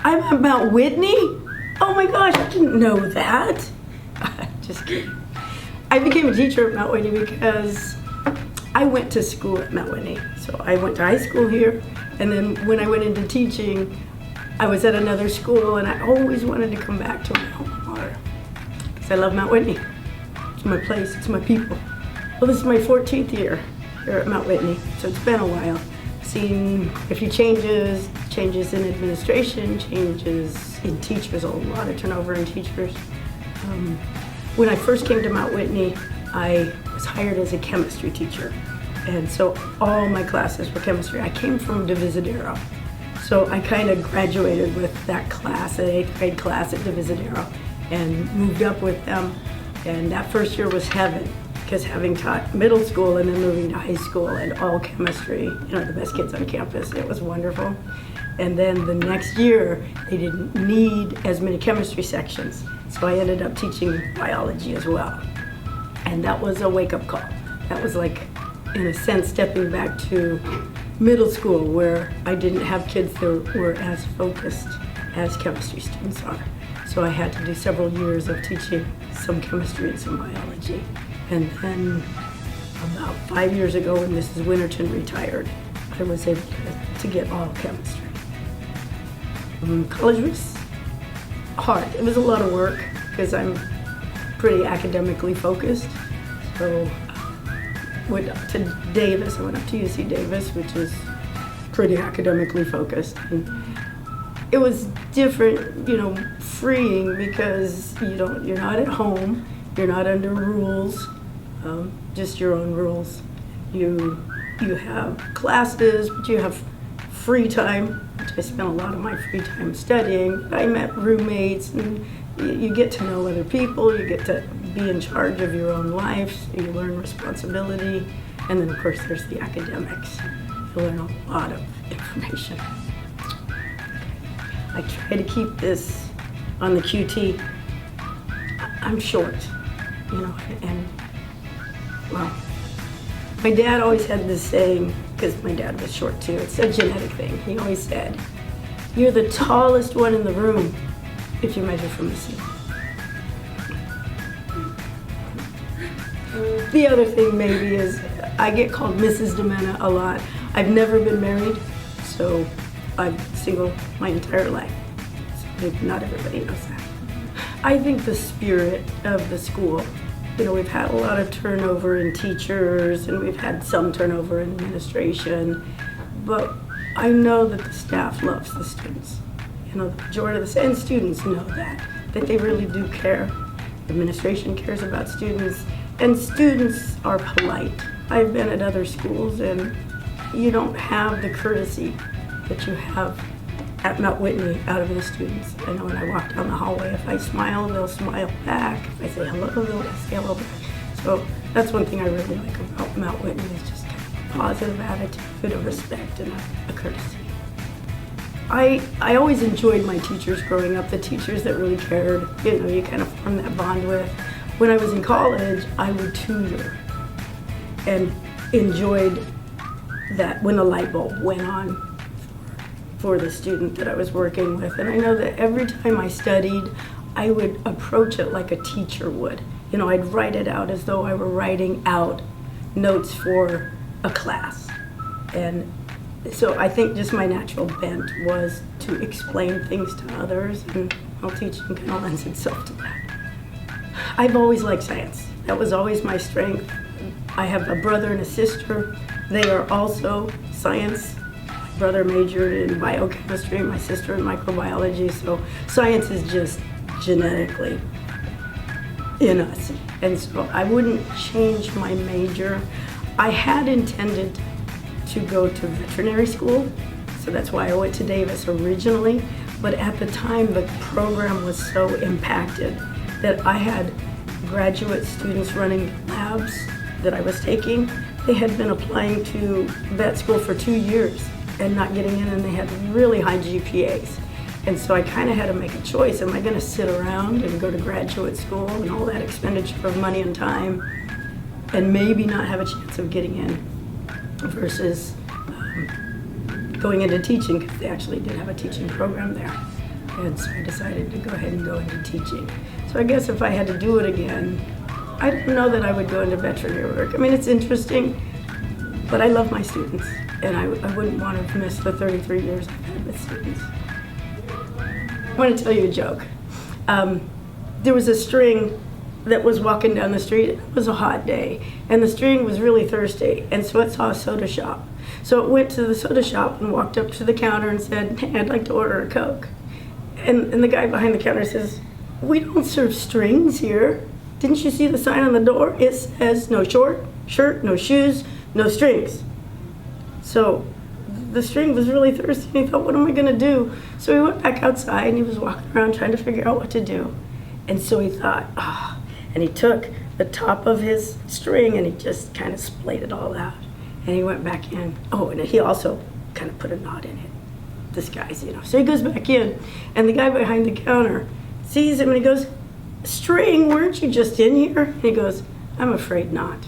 I'm at Mount Whitney? Oh my gosh, I didn't know that. Just kidding. I became a teacher at Mount Whitney because I went to school at Mount Whitney. So I went to high school here, and then when I went into teaching, I was at another school, and I always wanted to come back to my alma mater because I love Mount Whitney. It's my place, it's my people. Well, this is my 14th year here at Mount Whitney, so it's been a while. Seen a few changes in administration, changes in teachers, a lot of turnover in teachers. When I first came to Mount Whitney, I was hired as a chemistry teacher. And so all my classes were chemistry. I came from Divisadero. So I kind of graduated with that class, an 8th grade class at Divisadero, and moved up with them. And that first year was heaven, because having taught middle school and then moving to high school and all chemistry, the best kids on campus, it was wonderful. And then the next year, they didn't need as many chemistry sections. So I ended up teaching biology as well. And that was a wake-up call. That was like, in a sense, stepping back to middle school where I didn't have kids that were as focused as chemistry students are. So I had to do several years of teaching some chemistry and some biology. And then about 5 years ago, when Mrs. Winterton retired, I was able to get all chemistry. College was hard. It was a lot of work because I'm pretty academically focused. So went up to Davis. I went up to UC Davis, which is pretty academically focused. And it was different, freeing because you're not at home, you're not under rules, just your own rules. You have classes, but you have free time, which I spent a lot of my free time studying. I met roommates, and you get to know other people, you get to be in charge of your own life, you learn responsibility, and then of course there's the academics. You learn a lot of information. I try to keep this on the QT. I'm short, and well, my dad always had this saying, because my dad was short too, it's a genetic thing. He always said, "You're the tallest one in the room if you measure from the ceiling." The other thing maybe is I get called Mrs. Domena a lot. I've never been married, so I'm single my entire life. So not everybody knows that. I think the spirit of the school, we've had a lot of turnover in teachers and we've had some turnover in administration, but I know that the staff loves the students. The majority of the students know that they really do care. Administration cares about students, and students are polite. I've been at other schools and you don't have the courtesy that you have at Mount Whitney out of the students. I know when I walk down the hallway, if I smile, they'll smile back. If I say hello, they'll say hello back. So that's one thing I really like about Mount Whitney is just kind of a positive attitude, of respect, and a courtesy. I always enjoyed my teachers growing up, the teachers that really cared. You kind of form that bond with. When I was in college, I would tutor and enjoyed that when the light bulb went on for the student that I was working with. And I know that every time I studied, I would approach it like a teacher would. I'd write it out as though I were writing out notes for a class. And so I think just my natural bent was to explain things to others, and teaching kind of lends itself to that. I've always liked science. That was always my strength. I have a brother and a sister. They are also science. My brother majored in biochemistry, my sister in microbiology, so science is just genetically in us. And so I wouldn't change my major. I had intended to go to veterinary school, so that's why I went to Davis originally, but at the time the program was so impacted that I had graduate students running labs that I was taking. They had been applying to vet school for 2 years and not getting in, and they had really high GPAs. And so I kind of had to make a choice. Am I going to sit around and go to graduate school and all that expenditure of money and time and maybe not have a chance of getting in versus going into teaching, because they actually did have a teaching program there. And so I decided to go ahead and go into teaching. So I guess if I had to do it again, I don't know that I would go into veterinary work. I mean, it's interesting, but I love my students, and I wouldn't want to miss the 33 years I've had with students. I want to tell you a joke. There was a string that was walking down the street. It was a hot day, and the string was really thirsty, and so it saw a soda shop. So it went to the soda shop and walked up to the counter and said, "Hey, I'd like to order a Coke." And the guy behind the counter says, "We don't serve strings here. Didn't you see the sign on the door? It says no shirt, no shoes, no strings." So the string was really thirsty, and he thought, what am I going to do? So he went back outside, and he was walking around trying to figure out what to do. And so he thought, and he took the top of his string, and he just kind of splayed it all out. And he went back in. Oh, and he also kind of put a knot in it. This guy's, So he goes back in, and the guy behind the counter sees him, and he goes, "String, weren't you just in here?" And he goes, "I'm afraid not."